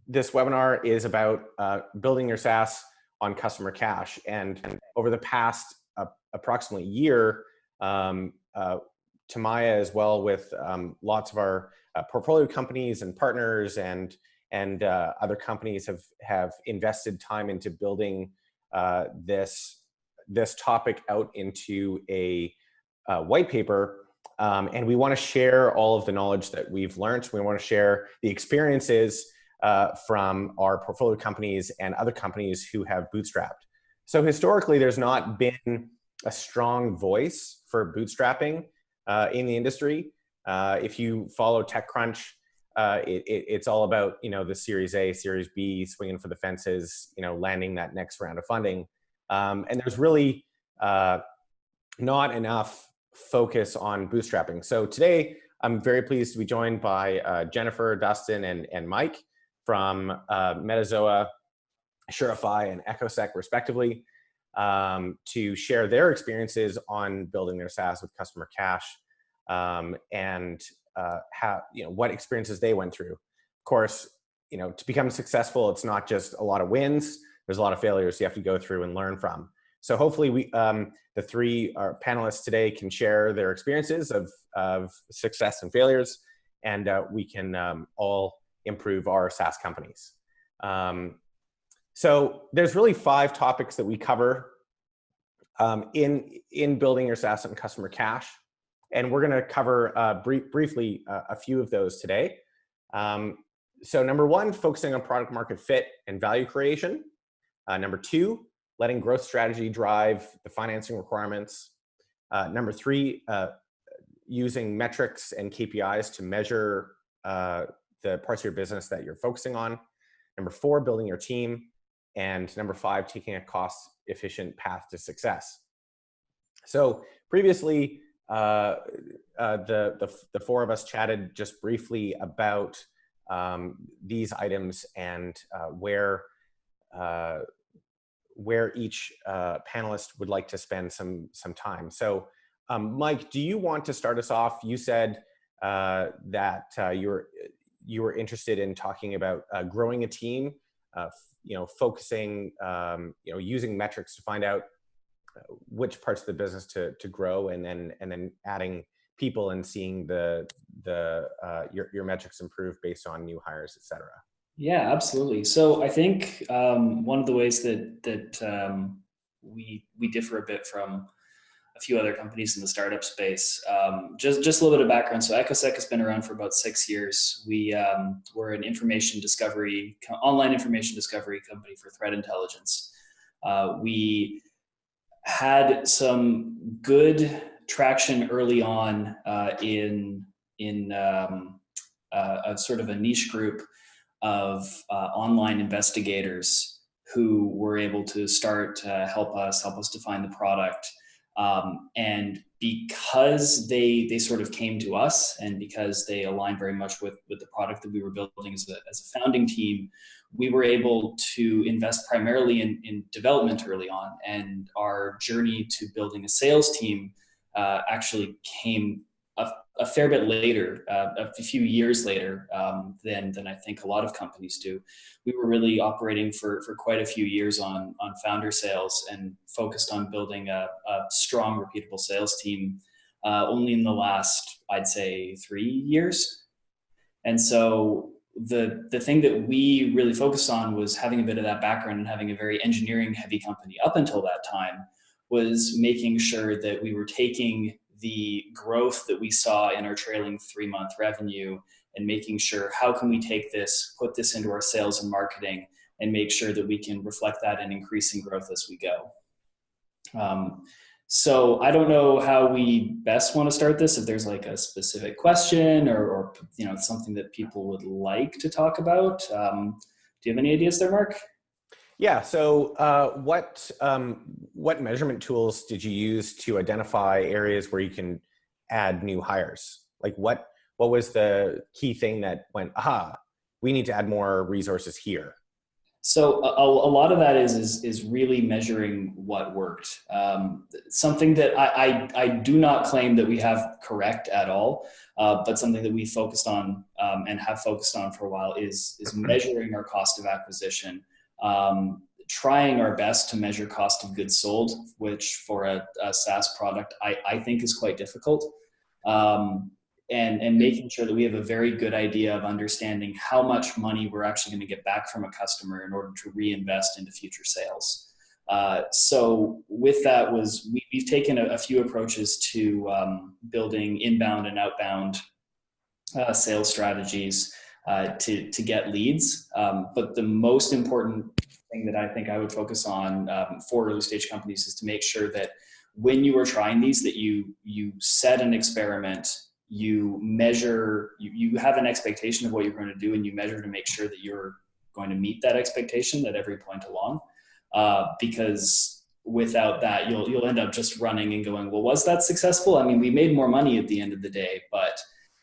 This webinar is about building your SaaS on customer cash. And over the past approximately year, Tamaya, as well with lots of our portfolio companies and partners and other companies have invested time into building this topic out into a white paper. And we want to share all of the knowledge that we've learned. We want to share the experiences from our portfolio companies and other companies who have bootstrapped. So historically, there's not been a strong voice for bootstrapping in the industry. If you follow TechCrunch, it's all about the Series A, Series B, swinging for the fences, landing that next round of funding. And there's really not enough focus on bootstrapping. So today, I'm very pleased to be joined by Jennifer, Dustin, and Mike from Metazoa, Surify, and EchoSec, respectively, to share their experiences on building their SaaS with customer cash, and how what experiences they went through. Of course, to become successful, it's not just a lot of wins. There's a lot of failures you have to go through and learn from. So hopefully, the three panelists today can share their experiences of success and failures, and we can all improve our SaaS companies. So there's really 5 topics that we cover in building your SaaS and customer cash, and we're going to cover briefly a few of those today. So number 1, focusing on product market fit and value creation. Number 2, letting growth strategy drive the financing requirements. Number 3, using metrics and KPIs to measure the parts of your business that you're focusing on. Number 4, building your team. And number 5, taking a cost-efficient path to success. So previously, the 4 of us chatted just briefly about these items and where each panelist would like to spend some time. So Mike, do you want to start us off? You said that you were interested in talking about growing a team, focusing, using metrics to find out which parts of the business to grow, and then adding people and seeing your metrics improve based on new hires, et cetera. Yeah, absolutely. So I think one of the ways that we differ a bit from a few other companies in the startup space. Just a little bit of background. So EchoSec has been around for about 6 years. We're an online information discovery company for threat intelligence. We had some good traction early on in a sort of a niche group of online investigators who were able to start to help us define the product. And because they sort of came to us, and because they aligned very much with the product that we were building as a founding team, we were able to invest primarily in development early on. And our journey to building a sales team actually came a fair bit later, a few years later than I think a lot of companies do. We were really operating for quite a few years on founder sales and focused on building a strong, repeatable sales team only in the last, I'd say, 3 years. And so the thing that we really focused on was having a bit of that background and having a very engineering heavy company up until that time, was making sure that we were taking the growth that we saw in our trailing 3-month revenue and making sure, how can we take this, put this into our sales and marketing, and make sure that we can reflect that in increasing growth as we go. So I don't know how we best want to start this, if there's like a specific question or something that people would like to talk about. Do you have any ideas there, Mark? Yeah. So what measurement tools did you use to identify areas where you can add new hires? Like what was the key thing that went, aha, we need to add more resources here? So a lot of that is really measuring what worked. Something that I do not claim that we have correct at all, but something that we focused on and have focused on for a while is measuring our cost of acquisition. Trying our best to measure cost of goods sold, which for a SaaS product I think is quite difficult. And making sure that we have a very good idea of understanding how much money we're actually going to get back from a customer in order to reinvest into future sales. So with that we've taken a few approaches to building inbound and outbound sales strategies to get leads. But the most important thing that I think I would focus on for early stage companies is to make sure that when you are trying these, that you set an experiment, you measure, you have an expectation of what you're going to do, and you measure to make sure that you're going to meet that expectation at every point along. Because without that, you'll end up just running and going, well, was that successful? I mean, we made more money at the end of the day, but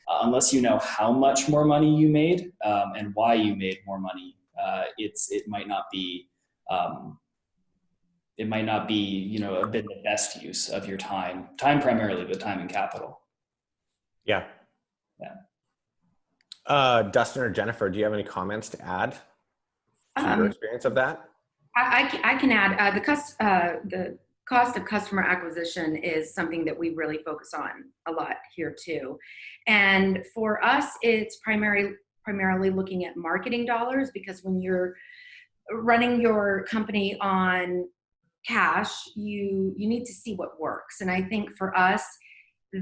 unless you know how much more money you made and why you made more money, it might not be been the best use of your time primarily, but time and capital. Yeah. Dustin or Jennifer, do you have any comments to add to your experience of that? I can add. The cost of customer acquisition is something that we really focus on a lot here too. And for us, it's primarily looking at marketing dollars, because when you're running your company on cash, you need to see what works. And I think for us,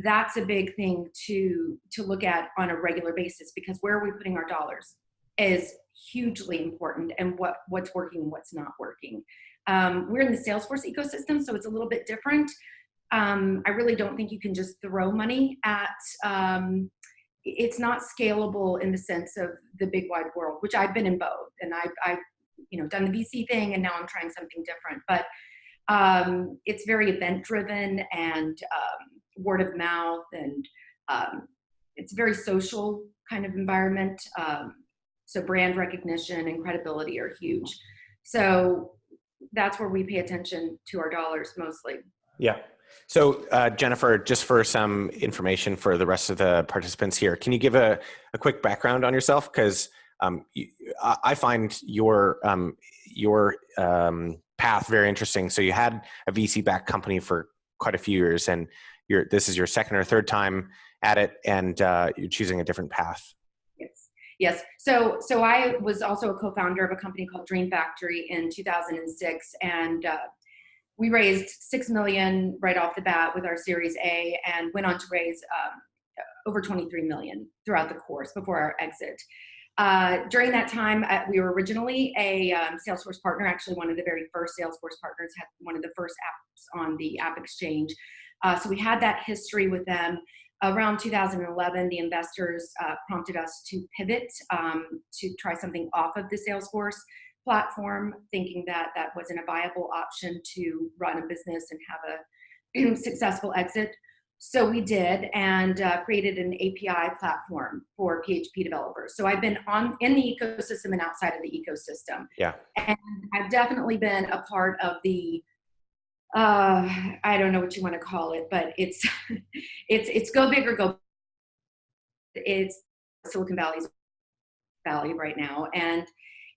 that's a big thing to look at on a regular basis, because where are we putting our dollars is hugely important, and what's working and what's not working. We're in the Salesforce ecosystem, so it's a little bit different. I really don't think you can just throw money at, it's not scalable in the sense of the big wide world, which I've been in both. And I've done the VC thing, and now I'm trying something different. But it's very event driven and word of mouth, and it's a very social kind of environment. So brand recognition and credibility are huge. So that's where we pay attention to our dollars mostly. Yeah. So Jennifer, just for some information for the rest of the participants here, can you give a quick background on yourself? Because I find your path very interesting. So you had a VC-backed company for quite a few years, and this is your second or third time at it, and you're choosing a different path. Yes. So I was also a co-founder of a company called Dream Factory in 2006, and we raised $6 million right off the bat with our Series A, and went on to raise over $23 million throughout the course before our exit. During that time, we were originally a Salesforce partner. Actually, one of the very first Salesforce partners, had one of the first apps on the App Exchange. So we had that history with them. Around 2011, the investors prompted us to pivot to try something off of the Salesforce platform, thinking that that wasn't a viable option to run a business and have a successful exit. So we did, and created an API platform for PHP developers. So I've been in the ecosystem and outside of the ecosystem. Yeah. And I've definitely been a part of the I don't know what you want to call it, but it's go big or go. It's Silicon Valley right now, and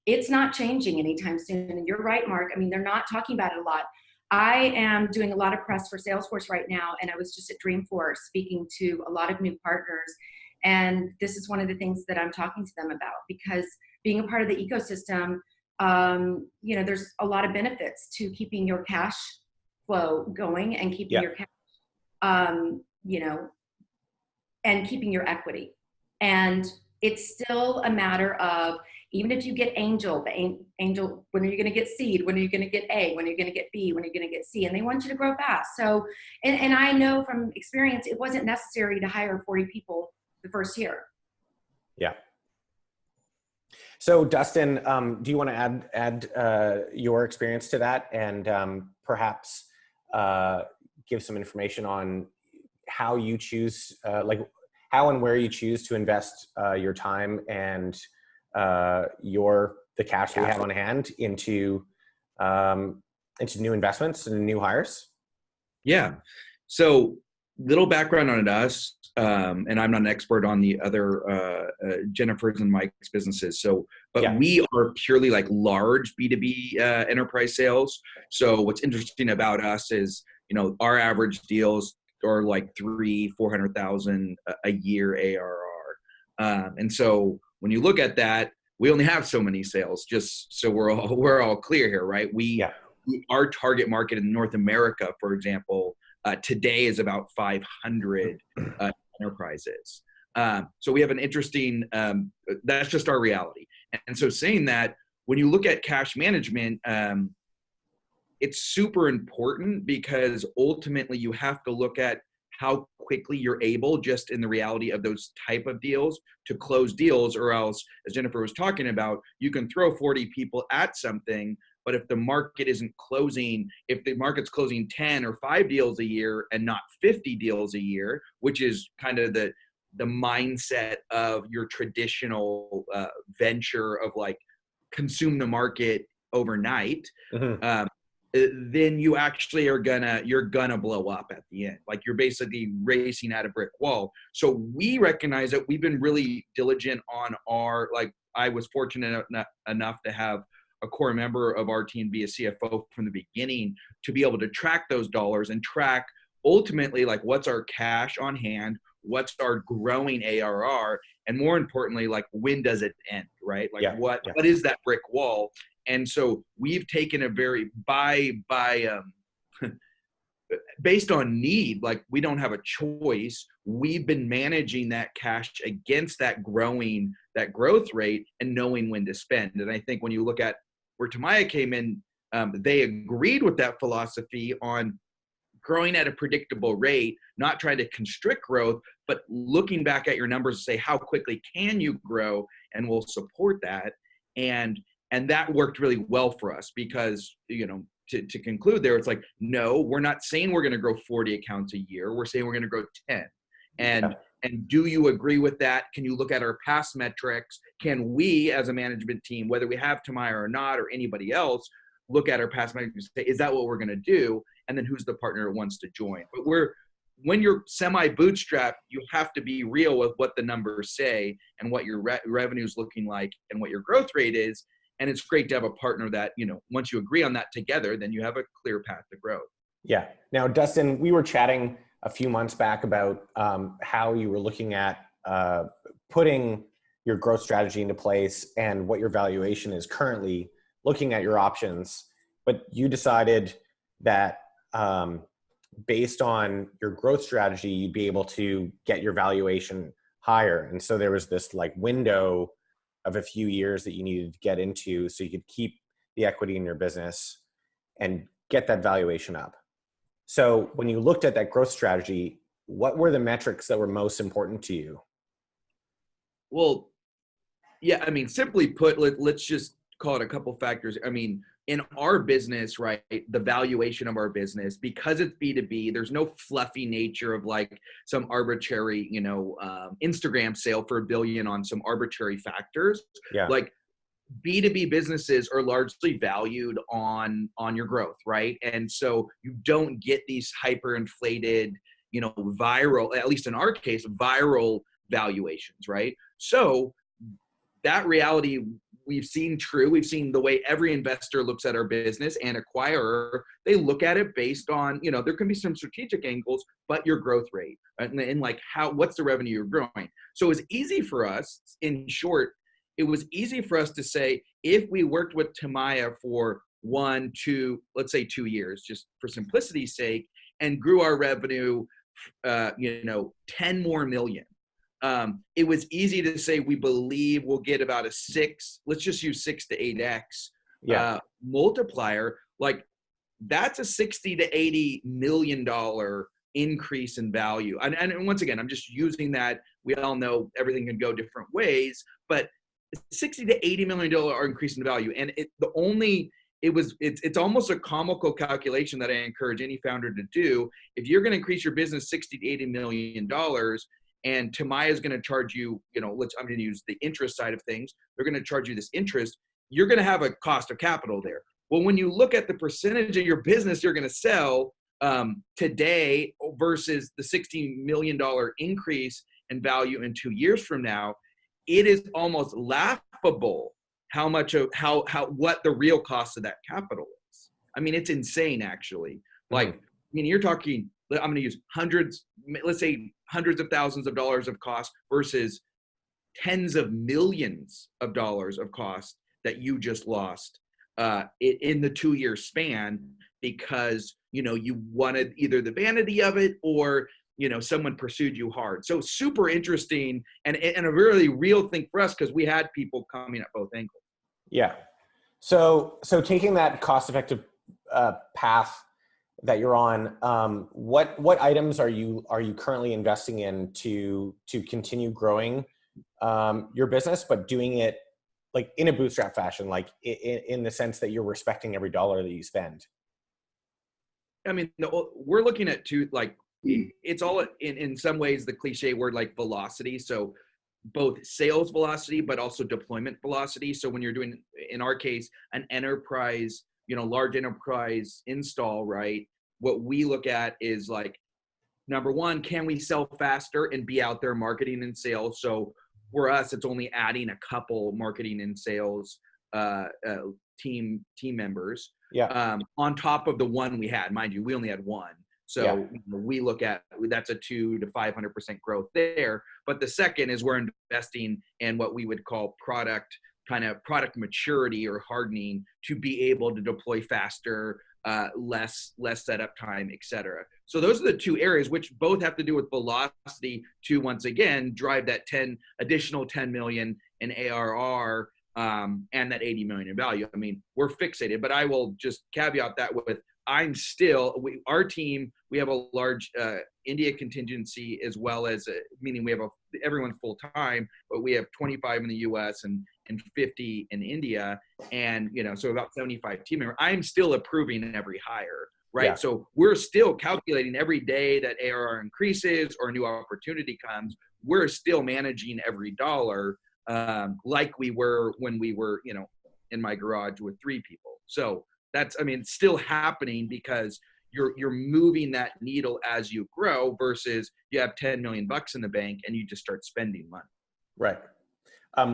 it's not changing anytime soon. And you're right, Mark. I mean, they're not talking about it a lot. I am doing a lot of press for Salesforce right now, and I was just at Dreamforce speaking to a lot of new partners, and this is one of the things that I'm talking to them about, because being a part of the ecosystem, there's a lot of benefits to keeping your cash flow going and keeping your cash, and keeping your equity. And it's still a matter of, even if you get angel, when are you going to get seed? When are you going to get A? When are you going to get B? When are you going to get C? And they want you to grow fast. So, and I know from experience, it wasn't necessary to hire 40 people the first year. Yeah. So Dustin, do you want to add your experience to that, and perhaps give some information on how you choose, how and where you choose to invest your time and your the cash we have on hand into new investments and new hires? Yeah. So little background on us, and I'm not an expert on the other Jennifer's and Mike's businesses. But we are purely like large B2B enterprise sales. So what's interesting about us is, our average deals are like $300,000-$400,000 a year ARR. And so when you look at that, we only have so many sales, just so we're all clear here, right? Our target market in North America, for example, today is about 500 enterprises. So we have an interesting, that's just our reality. And so saying that, when you look at cash management, it's super important because ultimately you have to look at how quickly you're able, just in the reality of those type of deals, to close deals, or else, as Jennifer was talking about, you can throw 40 people at something, but if the market isn't closing, if the market's closing 10 or 5 deals a year and not 50 deals a year, which is kind of the mindset of your traditional venture of like consume the market overnight, then you actually you're gonna blow up at the end. Like, you're basically racing at a brick wall. So we recognize that we've been really diligent on I was fortunate enough to have a core member of our team be a CFO from the beginning, to be able to track those dollars and track ultimately like what's our cash on hand, what's our growing ARR, and more importantly, like when does it end, right? Like what is that brick wall? And so we've taken a very based on need, like we don't have a choice. We've been managing that cash against that growth rate and knowing when to spend. And I think when you look at where Tamaya came in, they agreed with that philosophy on growing at a predictable rate, not trying to constrict growth, but looking back at your numbers to say, how quickly can you grow, and we'll support that. And that worked really well for us because, to conclude there, it's like, no, we're not saying we're going to grow 40 accounts a year. We're saying we're going to grow 10. And do you agree with that? Can you look at our past metrics? Can we, as a management team, whether we have Tamaya or not, or anybody else, look at our past metrics and say, is that what we're going to do? And then who's the partner who wants to join? But when you're semi-bootstrapped, you have to be real with what the numbers say and what your revenue is looking like and what your growth rate is. And it's great to have a partner that, once you agree on that together, then you have a clear path to growth. Yeah. Now, Dustin, we were chatting a few months back about how you were looking at putting your growth strategy into place and what your valuation is currently, looking at your options. But you decided that based on your growth strategy, you'd be able to get your valuation higher. And so there was this like window of a few years that you needed to get into so you could keep the equity in your business and get that valuation up. So when you looked at that growth strategy, what were the metrics that were most important to you? Well, yeah, simply put, let's just call it a couple factors. In our business, right, the valuation of our business, because it's B2B, there's no fluffy nature of like some arbitrary, Instagram sale for $1 billion on some arbitrary factors. Yeah. Like B2B businesses are largely valued on your growth, right? And so you don't get these hyperinflated, viral, at least in our case, viral valuations, right? So that reality we've seen the way every investor looks at our business and acquirer. They look at it based on, there can be some strategic angles, but your growth rate and like what's the revenue you're growing. So it was easy for us, in short, it was easy for us to say, if we worked with Tamaya for 1, 2, let's say 2 years, just for simplicity's sake, and grew our revenue, 10 more million. It was easy to say we believe we'll get about a 6, let's just use 6 to 8x multiplier. Like, that's a $60 to $80 million increase in value. And once again, I'm just using that. We all know everything can go different ways, but $60 to $80 million increase in value. And it's almost a comical calculation that I encourage any founder to do. If you're going to increase your business $60 to $80 million, and Tamaya is going to charge you, I'm going to use the interest side of things. They're going to charge you this interest. you're going to have a cost of capital there. Well, when you look at the percentage of your business you're going to sell today versus the $16 million increase in value in 2 years from now, it is almost laughable how much of what the real cost of that capital is. I mean, it's insane, actually. Like, I mean, you're talking, I'm going to use let's say hundreds of thousands of dollars of cost versus tens of millions of dollars of cost that you just lost in the 2 year span because, you wanted either the vanity of it or, someone pursued you hard. So super interesting and a really real thing for us because we had people coming at both angles. Yeah. So taking that cost-effective path that you're on, what items are you currently investing in to continue growing your business, but doing it like in a bootstrap fashion, like in the sense that you're respecting every dollar that you spend? I mean, we're looking at it's all in some ways the cliche word like velocity. So both sales velocity, but also deployment velocity. So when you're doing, in our case, an enterprise, large enterprise install, right? What we look at is like, number one, can we sell faster and be out there marketing and sales? So for us, it's only adding a couple marketing and sales team members. Yeah. On top of the one we had, mind you, we only had one. So we look at, that's a 200 to 500% growth there. But the second is we're investing in what we would call product maturity or hardening to be able to deploy faster, less setup time, et cetera. So those are the two areas which both have to do with velocity to, once again, drive that additional 10 million in ARR and that 80 million in value. I mean, we're fixated, but I will just caveat that with, our team, we have a large India contingency as well as, meaning we have everyone's full time, but we have 25 in the US and 50 in India. And, so about 75 team members. I'm still approving every hire, right? Yeah. So we're still calculating every day that ARR increases or a new opportunity comes. We're still managing every dollar like we were when we were, in my garage with 3 people. So it's still happening because you're moving that needle as you grow versus you have 10 million bucks in the bank and you just start spending money. Right.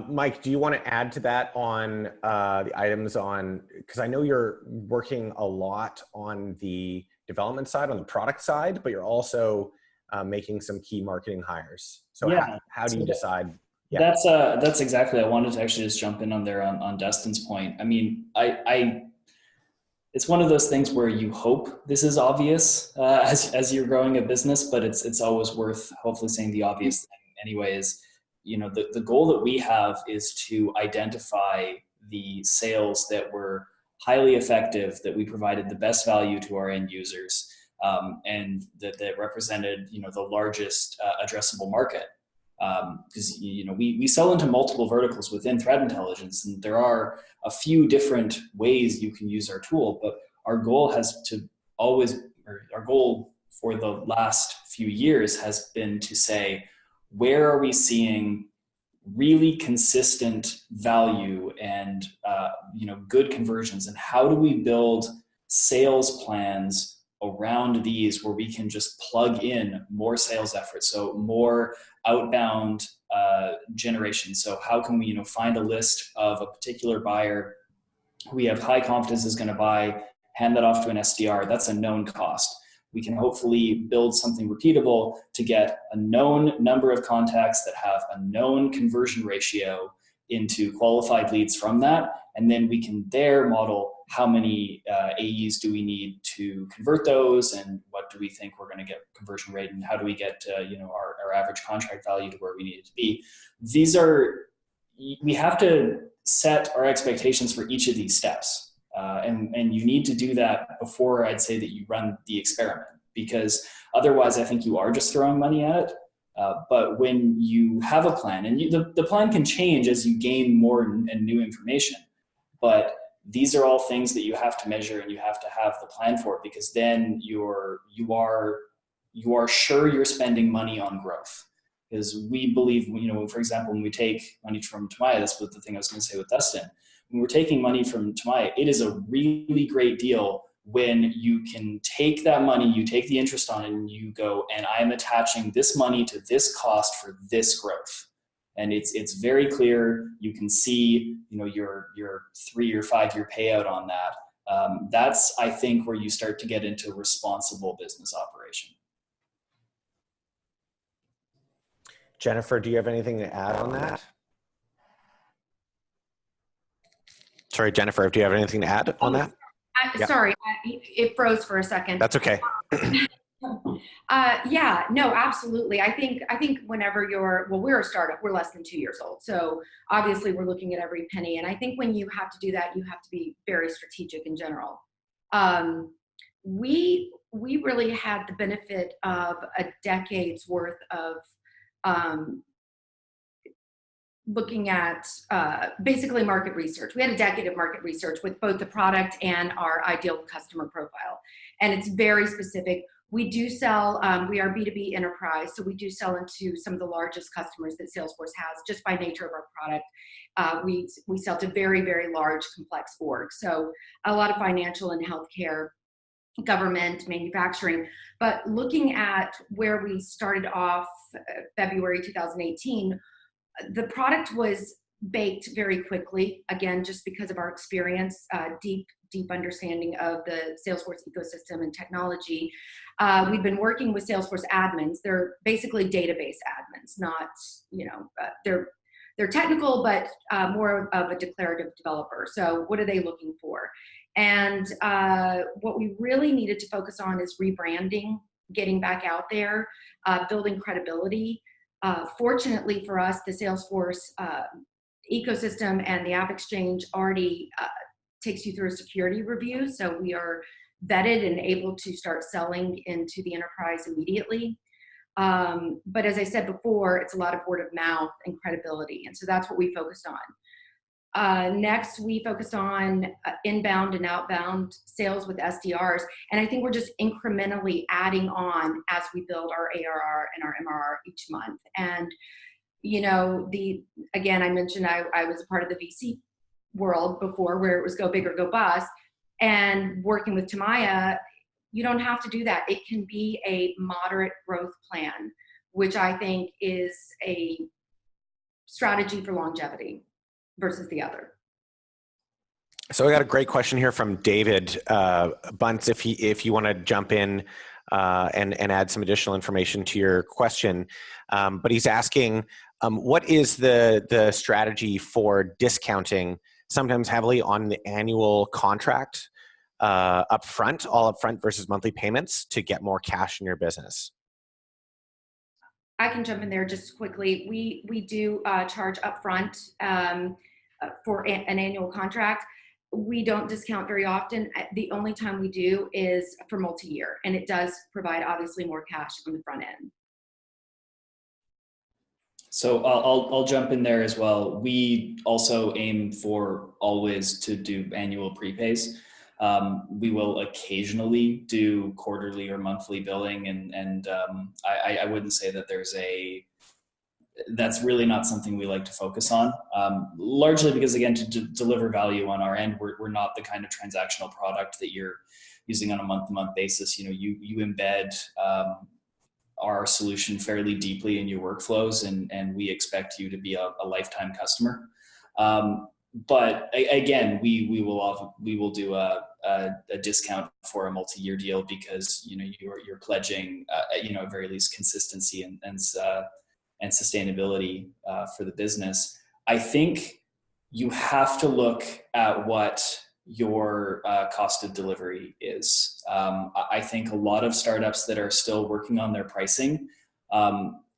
Mike, do you want to add to that on the items because I know you're working a lot on the development side, on the product side, but you're also making some key marketing hires. So how do you decide? Yeah. That's exactly, I wanted to actually just jump in on there on Dustin's point. I mean, it's one of those things where you hope this is obvious as you're growing a business, but it's always worth hopefully saying the obvious thing anyway is, the goal that we have is to identify the sales that were highly effective, that we provided the best value to our end users, and that represented, the largest addressable market. Because we sell into multiple verticals within threat intelligence, and there are a few different ways you can use our tool, but our goal our goal for the last few years has been to say, where are we seeing really consistent value and good conversions, and how do we build sales plans around these where we can just plug in more sales efforts, so more outbound generation. So how can we find a list of a particular buyer we have high confidence is going to buy, hand that off to an SDR? That's a known cost. We can hopefully build something repeatable to get a known number of contacts that have a known conversion ratio into qualified leads from that. And then we can model how many AEs do we need to convert those, and what do we think we're going to get conversion rate, and how do we get our average contract value to where we need it to be. We have to set our expectations for each of these steps. And you need to do that before I'd say that you run the experiment, because otherwise I think you are just throwing money at it. But when you have a plan, and the plan can change as you gain more and new information, but these are all things that you have to measure and you have to have the plan for, because then you are sure you're spending money on growth. Because we believe, for example, when we take money from Tamaya, that's what the thing I was going to say with Dustin. when we're taking money from Tamaya, it is a really great deal when you can take that money, you take the interest on it, and you go, and I'm attaching this money to this cost for this growth. And it's very clear. You can see, your 3 or 5 year payout on that. That's, I think, where you start to get into responsible business operation. Jennifer, do you have anything to add on that? Sorry, Jennifer, do you have anything to add on that? Sorry, it froze for a second. That's okay. Yeah, no, absolutely. I think whenever we're a startup, we're less than 2 years old. So obviously we're looking at every penny. And I think when you have to do that, you have to be very strategic in general. We really had the benefit of a decade's worth of looking at basically market research. We had a decade of market research with both the product and our ideal customer profile. And it's very specific. We do sell, we are B2B enterprise, so we do sell into some of the largest customers that Salesforce has just by nature of our product. We sell to very, very large, complex orgs. So a lot of financial and healthcare, government, manufacturing. But looking at where we started off February 2018, the product was baked very quickly, again, just because of our experience, deep understanding of the Salesforce ecosystem and technology. We've been working with Salesforce admins. They're basically database admins, not, they're technical, but more of a declarative developer. So what are they looking for? And what we really needed to focus on is rebranding, getting back out there, building credibility. Fortunately for us, the Salesforce ecosystem and the App Exchange already takes you through a security review. So we are vetted and able to start selling into the enterprise immediately. But as I said before, it's a lot of word of mouth and credibility. And so that's what we focused on. Next, we focused on inbound and outbound sales with SDRs. And I think we're just incrementally adding on as we build our ARR and our MRR each month. And, again, I mentioned I was a part of the VC world before where it was go big or go bust. And working with Tamaya, you don't have to do that. It can be a moderate growth plan, which I think is a strategy for longevity versus the other. So I got a great question here from David Bunce. If you want to jump in and add some additional information to your question, but he's asking, what is the strategy for discounting sometimes heavily on the annual contract all upfront versus monthly payments to get more cash in your business? I can jump in there just quickly. We do charge upfront for an annual contract. We don't discount very often. The only time we do is for multi-year, and it does provide obviously more cash on the front end. So I'll jump in there as well. We also aim for always to do annual prepays. We will occasionally do quarterly or monthly billing, and I wouldn't say that that's really not something we like to focus on, largely because, again, to deliver value on our end, we're not the kind of transactional product that you're using on a month-to-month basis. You embed our solution fairly deeply in your workflows, and we expect you to be a lifetime customer. But again, we will do a discount for a multi-year deal because you're pledging at very least consistency and sustainability for the business. I think you have to look at what your cost of delivery is. I think a lot of startups that are still working on their pricing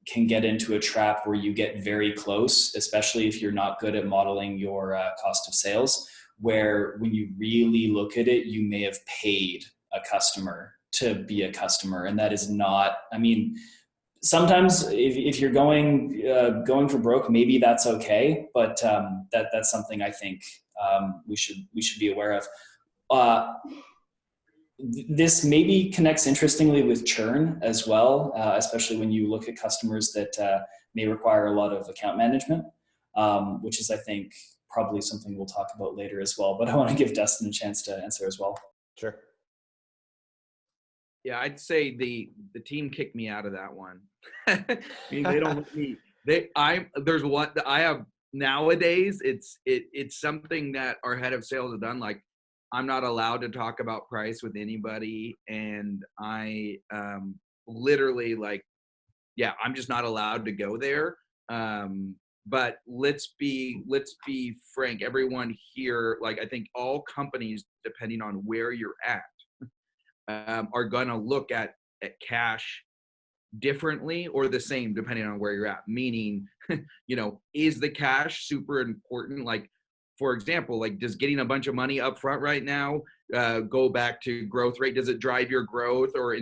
can get into a trap where you get very close, especially if you're not good at modeling your cost of sales, where when you really look at it, you may have paid a customer to be a customer. And that is not, sometimes if you're going for broke, maybe that's okay. But that's something I think we should be aware of. This maybe connects interestingly with churn as well, especially when you look at customers that may require a lot of account management, which is, I think, probably something we'll talk about later as well, but I want to give Dustin a chance to answer as well. Sure. Yeah, I'd say the team kicked me out of that one. I mean, they don't let me. There's what I have nowadays. It's something that our head of sales has done. Like, I'm not allowed to talk about price with anybody, and I literally, like, yeah, I'm just not allowed to go there. But let's be frank. Everyone here, like, I think all companies, depending on where you're at, are gonna look at cash differently or the same depending on where you're at. Meaning, is the cash super important? Like, for example, like, does getting a bunch of money up front right now go back to growth rate? Does it drive your growth or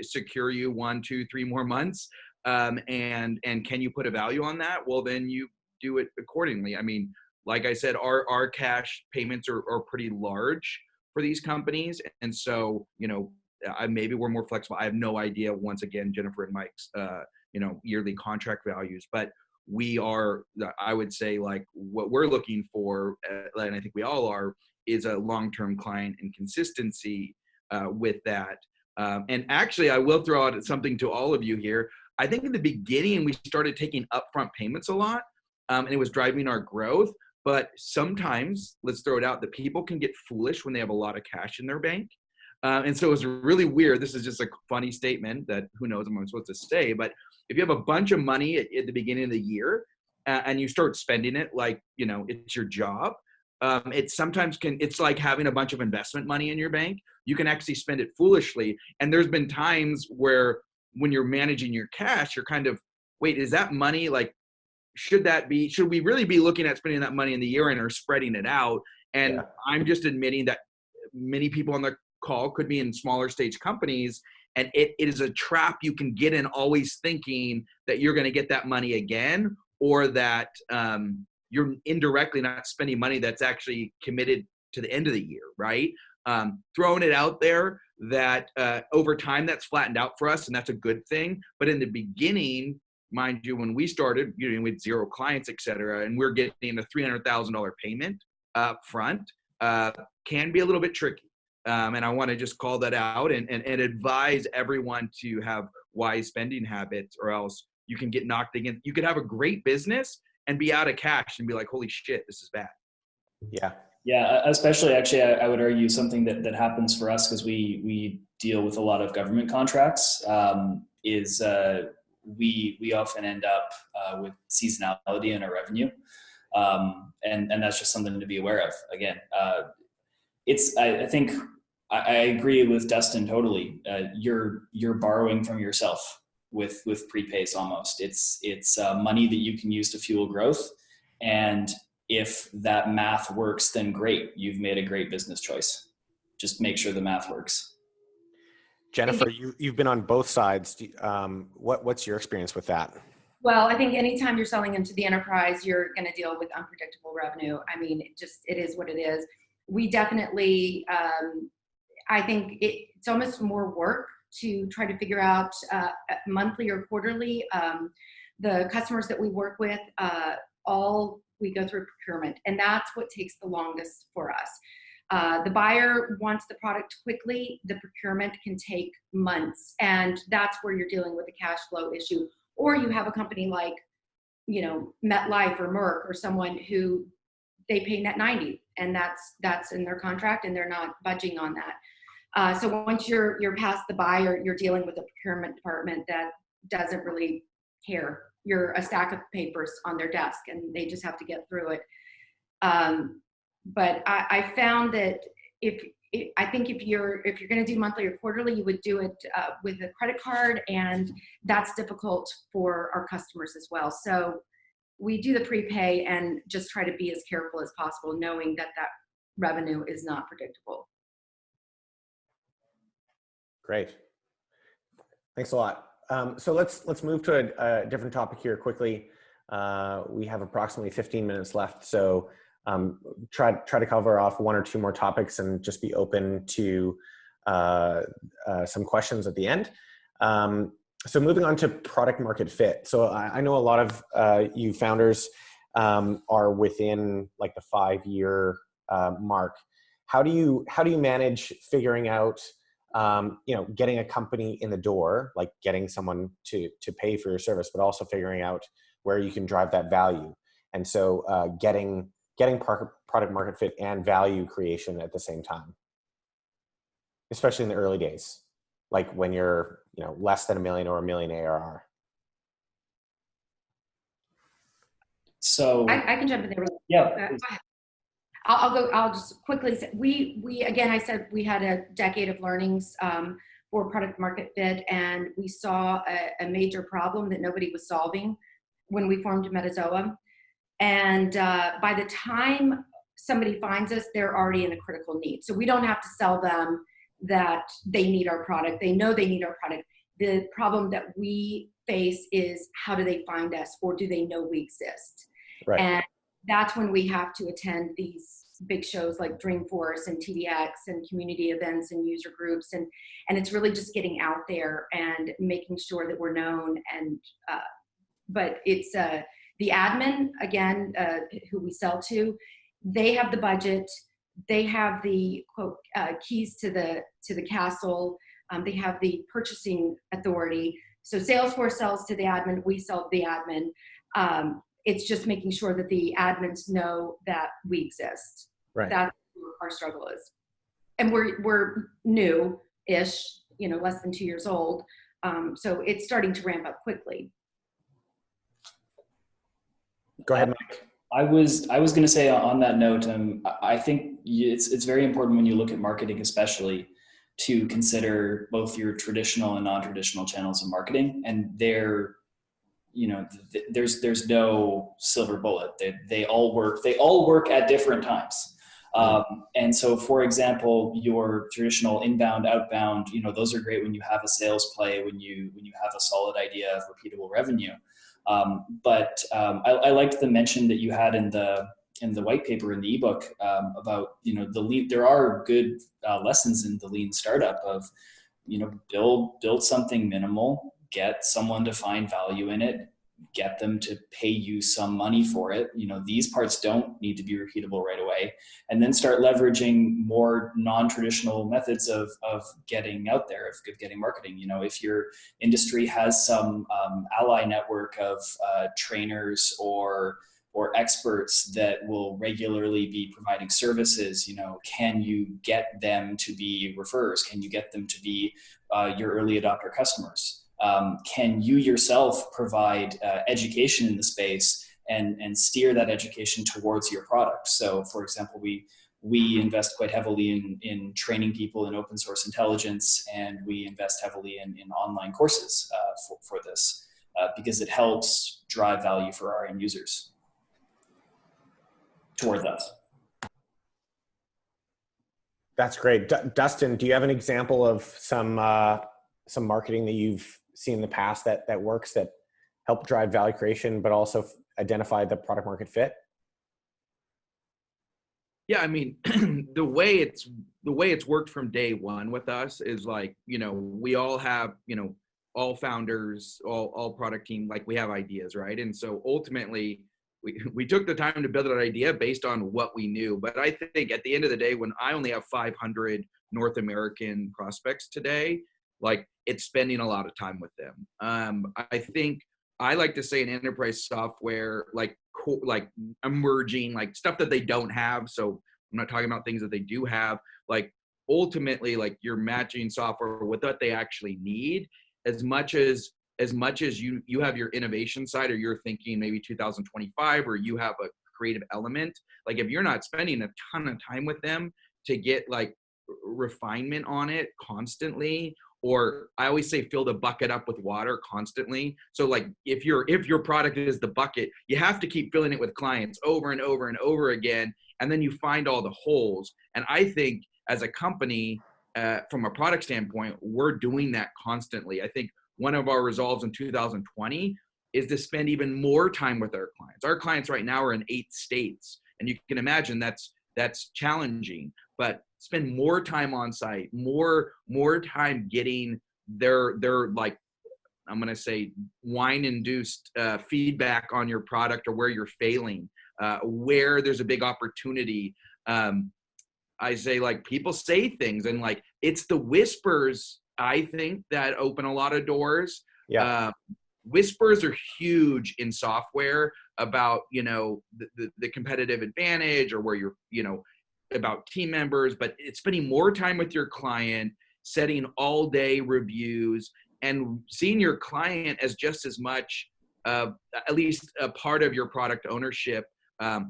secure you 1, 2, 3 more months? And can you put a value on that? Well, then you do it accordingly. I mean, like I said, our cash payments are pretty large for these companies. And so, maybe we're more flexible. I have no idea, once again, Jennifer and Mike's, yearly contract values, but we are, I would say, like, what we're looking for, and I think we all are, is a long-term client and consistency with that. And actually, I will throw out something to all of you here. I think in the beginning, we started taking upfront payments a lot, and it was driving our growth. But sometimes, let's throw it out, that people can get foolish when they have a lot of cash in their bank. And so it was really weird. This is just a funny statement that who knows what I'm supposed to say. But if you have a bunch of money at the beginning of the year and you start spending it like, it's your job, it sometimes it's like having a bunch of investment money in your bank. You can actually spend it foolishly. And there's been times where when you're managing your cash, you're kind of, wait, is that money, like, should we really be looking at spending that money in the year end or spreading it out? And yeah. I'm just admitting that many people on the call could be in smaller stage companies, and it is a trap you can get in, always thinking that you're going to get that money again, or that you're indirectly not spending money that's actually committed to the end of the year, right? Throwing it out there that over time that's flattened out for us, and that's a good thing. But in the beginning, mind you, when we started, with 0 clients, et cetera, and we're getting a $300,000 payment up front, can be a little bit tricky. And I want to just call that out and advise everyone to have wise spending habits, or else you can get knocked against. You could have a great business and be out of cash and be like, holy shit, this is bad. Yeah. Yeah. Especially, actually, I would argue something that happens for us, because we deal with a lot of government contracts, is we often end up with seasonality in our revenue. And that's just something to be aware of. Again, I think I agree with Dustin totally. You're borrowing from yourself with prepays almost. It's money that you can use to fuel growth. And if that math works, then great. You've made a great business choice. Just make sure the math works. Jennifer, you've been on both sides. What's your experience with that? Well, I think anytime you're selling into the enterprise, you're going to deal with unpredictable revenue. I mean, it is what it is. We definitely, I think it's almost more work to try to figure out monthly or quarterly. The customers that we work with, we go through procurement, and that's what takes the longest for us. The buyer wants the product quickly. The procurement can take months, and that's where you're dealing with a cash flow issue. Or you have a company like, MetLife or Merck or someone who they pay net 90, and that's in their contract, and they're not budging on that. So once you're past the buyer, you're dealing with a procurement department that doesn't really care. You're a stack of papers on their desk, and they just have to get through it. But I found that I think if you're going to do monthly or quarterly, you would do it with a credit card, and that's difficult for our customers as well. So we do the prepay and just try to be as careful as possible, knowing that revenue is not predictable. Great. Thanks a lot. So let's move to a different topic here quickly. We have approximately 15 minutes left, so try to cover off 1 or 2 more topics and just be open to some questions at the end. So moving on to product market fit. So I know a lot of you founders are within like the 5-year mark. How do you manage figuring out, getting a company in the door, like getting someone to pay for your service, but also figuring out where you can drive that value? And so getting product market fit and value creation at the same time, especially in the early days, like when you're, less than $1 million or $1 million ARR. So I can jump in there. Yeah. I'll just quickly say, we again, I said we had a decade of learnings for product market fit, and we saw a major problem that nobody was solving when we formed Metazoa. And by the time somebody finds us, they're already in a critical need. So we don't have to sell them that they need our product. They know they need our product. The problem that we face is, how do they find us, or do they know we exist? Right. And that's when we have to attend these big shows like Dreamforce and TDX and community events and user groups. And it's really just getting out there and making sure that we're known. And, but it's the admin, again, who we sell to, they have the budget. They have the quote keys to the castle. They have the purchasing authority. So Salesforce sells to the admin. We sell to the admin. It's just making sure that the admins know that we exist. Right. That's what our struggle is. And we're new-ish, less than 2 years old. So it's starting to ramp up quickly. Go ahead, Mike. I was going to say on that note, I think it's very important when you look at marketing, especially, to consider both your traditional and non-traditional channels of marketing. And there's no silver bullet. They all work at different times. And so, for example, your traditional inbound, outbound, those are great when you have a sales play, when you have a solid idea of repeatable revenue. But I liked the mention that you had in the white paper, in the ebook, about, the lean. There are good lessons in the lean startup of, build something minimal, get someone to find value in it, get them to pay you some money for it. These parts don't need to be repeatable right away, and then start leveraging more non-traditional methods of getting out there, of getting marketing. If your industry has some ally network of trainers or experts that will regularly be providing services, can you get them to be referrers? Can you get them to be your early adopter customers? Can you yourself provide education in the space and steer that education towards your product? So, for example, we invest quite heavily in training people in open source intelligence, and we invest heavily in online courses for this because it helps drive value for our end users towards us. That's great. Dustin, do you have an example of some marketing that you've seen in the past that works, that help drive value creation, but also identify the product market fit? Yeah, I mean, the way it's worked from day one with us is like, we all have, all founders, all product team, like we have ideas, right? And so ultimately we took the time to build that idea based on what we knew. But I think at the end of the day, when I only have 500 North American prospects today, like, it's spending a lot of time with them. I think I like to say in enterprise software, like emerging, like stuff that they don't have. So I'm not talking about things that they do have. Like, ultimately, like, you're matching software with what they actually need. As much as you have your innovation side, or you're thinking maybe 2025, or you have a creative element. Like, if you're not spending a ton of time with them to get like refinement on it constantly, or I always say fill the bucket up with water constantly. So like, if your product is the bucket, you have to keep filling it with clients over and over and over again, and then you find all the holes. And I think as a company, from a product standpoint, we're doing that constantly. I think one of our resolves in 2020 is to spend even more time with our clients. Our clients right now are in 8 states, and you can imagine that's challenging, but spend more time on site, more time getting their like I'm going to say, wine-induced feedback on your product or where you're failing, where there's a big opportunity. I say, like, people say things, and like, it's the whispers, I think, that open a lot of doors. Yeah. Whispers are huge in software about, the competitive advantage or where you're, about team members, but it's spending more time with your client, setting all day reviews, and seeing your client as just as much, at least a part of your product ownership.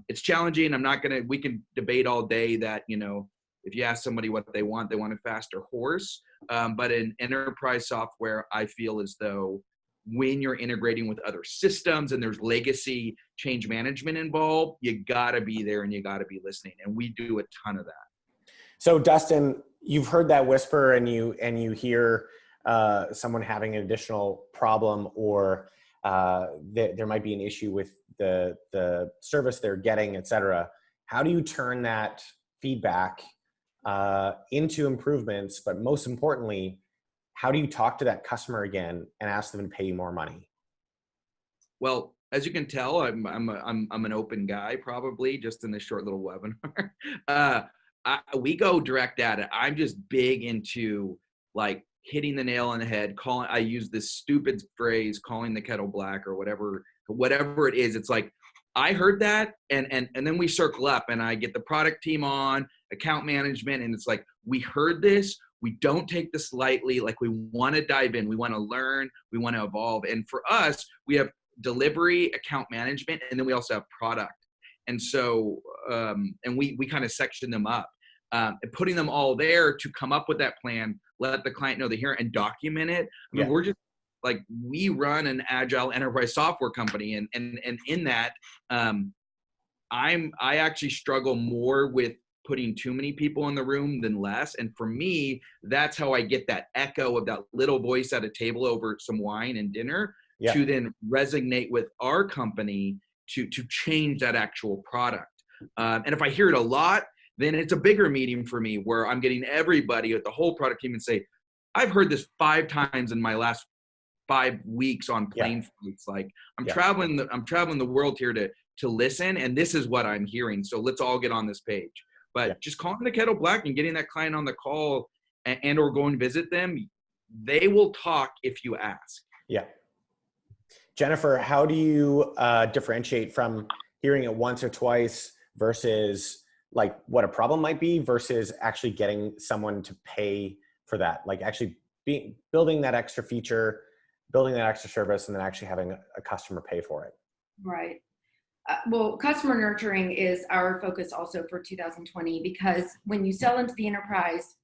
It's challenging. We can debate all day that, if you ask somebody what they want a faster horse. But in enterprise software, I feel as though when you're integrating with other systems and there's legacy change management involved, you gotta be there and you gotta be listening. And we do a ton of that. So Dustin, you've heard that whisper, and you hear someone having an additional problem, or there might be an issue with the service they're getting, et cetera. How do you turn that feedback into improvements? But most importantly, how do you talk to that customer again and ask them to pay you more money? Well, as you can tell, I'm an open guy, probably, just in this short little webinar. We go direct at it. I'm just big into, like, hitting the nail on the head. I use this stupid phrase, calling the kettle black, or whatever it is. It's like, I heard that, and then we circle up, and I get the product team on, account management, and it's like, we heard this. We don't take this lightly. Like, we want to dive in. We want to learn. We want to evolve. And for us, we have delivery, account management, and then we also have product. And so, and we kind of section them up, and putting them all there to come up with that plan, let the client know they're here, and document it. I mean, we're just, like, we run an agile enterprise software company, and in that, I actually struggle more with putting too many people in the room than less. And for me, that's how I get that echo of that little voice at a table over some wine and dinner to then resonate with our company to change that actual product. And if I hear it a lot, then it's a bigger meeting for me, where I'm getting everybody at the whole product team and say, I've heard this 5 times in my last 5 weeks on plane flights. Like, I'm traveling the world here to listen, and this is what I'm hearing. So let's all get on this page. But just calling the kettle black and getting that client on the call and or going visit them, they will talk if you ask. Yeah. Jennifer, how do you differentiate from hearing it once or twice versus, like, what a problem might be, versus actually getting someone to pay for that? Like, actually building that extra feature, building that extra service, and then actually having a customer pay for it. Right. Well, customer nurturing is our focus also for 2020, because when you sell into the enterprise,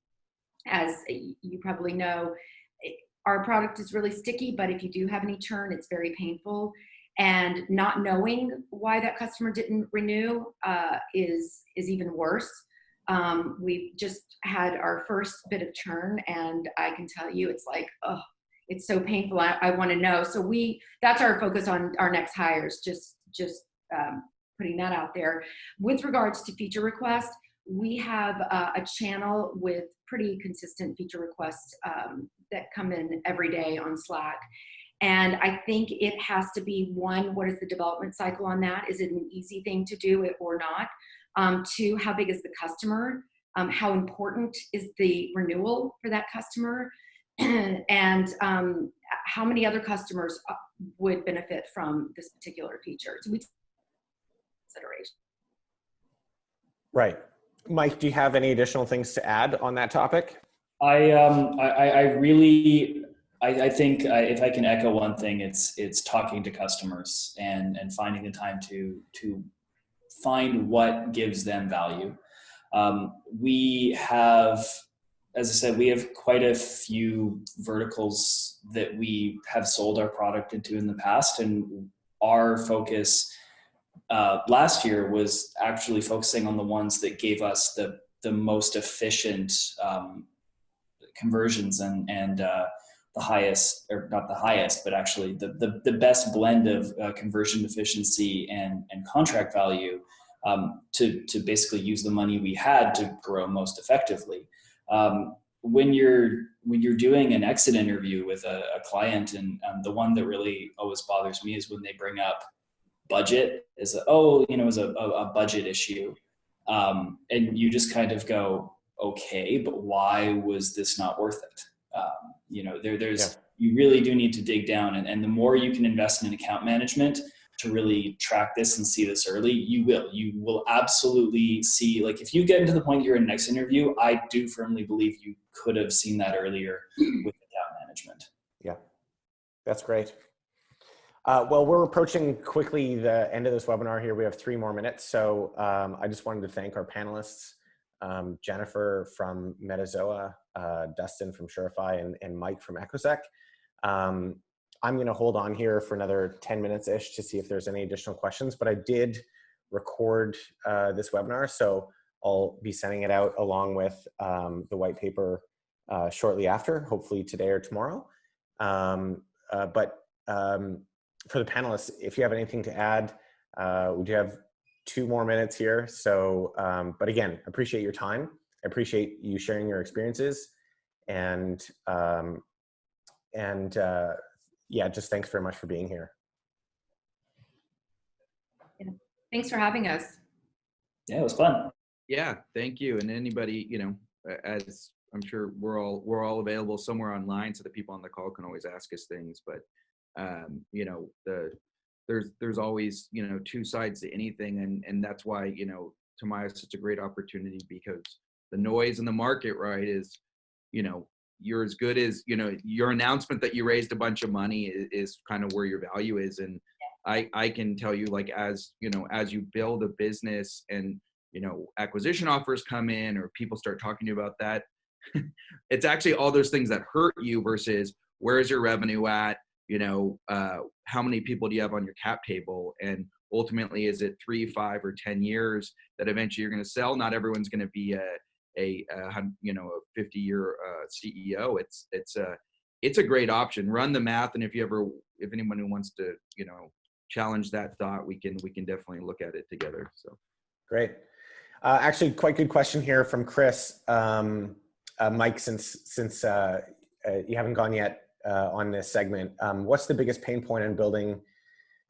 as you probably know, our product is really sticky, but if you do have any churn, it's very painful. And not knowing why that customer didn't renew is even worse. We've just had our first bit of churn, and I can tell you, it's like, oh, it's so painful. I want to know. So that's our focus on our next hires, just putting that out there. With regards to feature requests, we have a channel with pretty consistent feature requests that come in every day on Slack. And I think it has to be, one, what is the development cycle on that? Is it an easy thing to do it or not? 2, how big is the customer? How important is the renewal for that customer? And how many other customers would benefit from this particular feature? So we consideration. Right. Mike, do you have any additional things to add on that topic? I think if I can echo one thing, it's talking to customers and finding the time to find what gives them value. We have, as I said, we have quite a few verticals that we have sold our product into in the past, and our focus last year was actually focusing on the ones that gave us the most efficient conversions and the highest, or not the highest, but actually the best blend of conversion efficiency and contract value to basically use the money we had to grow most effectively. when you're doing an exit interview with a client, and the one that really always bothers me is when they bring up budget as a budget issue, and you just kind of go, okay, but why was this not worth it? There's you really do need to dig down, and the more you can invest in account management to really track this and see this early, you will absolutely see, like, if you get into the point you're in the next interview, I do firmly believe you could have seen that earlier with account management. Yeah, that's great. Well, we're approaching quickly the end of this webinar here. We have 3 more minutes. So I just wanted to thank our panelists, Jennifer from Metazoa, Dustin from Surify, and Mike from Ecosec. I'm going to hold on here for another 10 minutes-ish to see if there's any additional questions, but I did record this webinar, so I'll be sending it out along with the white paper shortly after, hopefully today or tomorrow. For the panelists, if you have anything to add, we do have 2 more minutes here. So, but again, appreciate your time. I appreciate you sharing your experiences, and yeah, just thanks very much for being here. Yeah. Thanks for having us. Yeah, it was fun. Yeah, thank you. And anybody, as I'm sure we're all available somewhere online, so that people on the call can always ask us things. But there's always 2 sides to anything, and that's why Tamaya is such a great opportunity, because the noise in the market, right, is you're as good as your announcement that you raised a bunch of money is kind of where your value is. And I can tell you, like, as you build a business and acquisition offers come in, or people start talking to you about that, it's actually all those things that hurt you versus where's your revenue at, how many people do you have on your cap table, and ultimately, is it 3, 5, or 10 years that eventually you're going to sell? Not everyone's going to be a 50-year CEO. It's a great option. Run the math, and if anyone who wants to challenge that thought, we can definitely look at it together. So great. Actually, quite good question here from Chris. Mike, since you haven't gone yet on this segment, what's the biggest pain point in building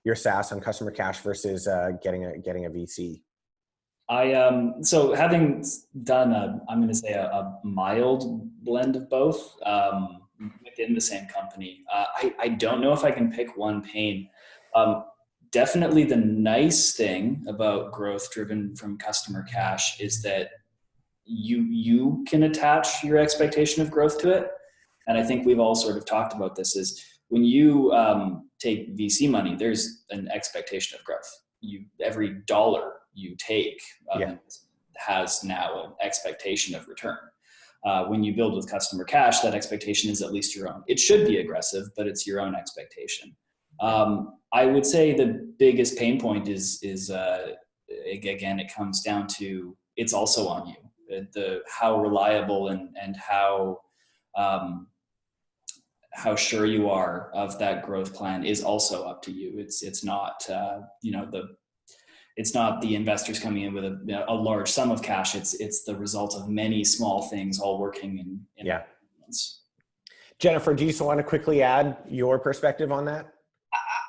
your SaaS on customer cash versus getting a VC? So having done I'm going to say a mild blend of both within the same company, I don't know if I can pick one pain. Definitely the nice thing about growth driven from customer cash is that you can attach your expectation of growth to it. And I think we've all sort of talked about this, is when you take VC money, there's an expectation of growth. Every dollar you take has now an expectation of return. When you build with customer cash, that expectation is at least your own. It should be aggressive, but it's your own expectation. I would say the biggest pain point is again, it comes down to, it's also on you. How reliable and how sure you are of that growth plan is also up to you. It's not it's not the investors coming in with a large sum of cash. It's the result of many small things all working in balance. Jennifer, do you just want to quickly add your perspective on that?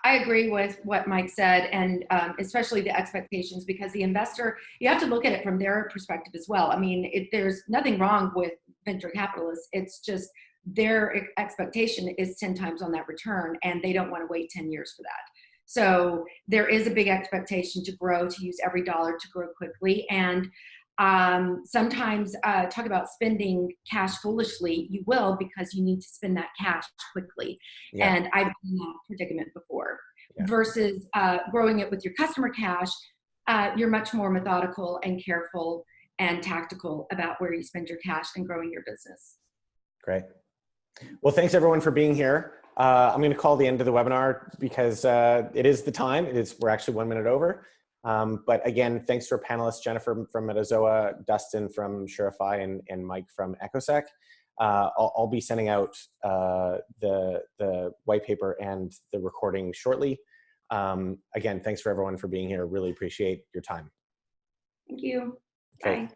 I agree with what Mike said, and especially the expectations, because the investor, you have to look at it from their perspective as well. I mean, there's nothing wrong with venture capitalists. It's just their expectation is 10 times on that return, and they don't want to wait 10 years for that. So there is a big expectation to grow, to use every dollar to grow quickly. And sometimes talk about spending cash foolishly. You will, because you need to spend that cash quickly. Yeah. And I've been in that predicament before. Yeah. Versus growing it with your customer cash, you're much more methodical and careful and tactical about where you spend your cash and growing your business. Great. Well, thanks everyone for being here. I'm going to call the end of the webinar because it is the time. We're actually 1 minute over. But again, thanks to our panelists, Jennifer from Metazoa, Dustin from Surify, and Mike from Ecosec. I'll be sending out the white paper and the recording shortly. Again, thanks for everyone for being here. Really appreciate your time. Thank you. Okay. Bye.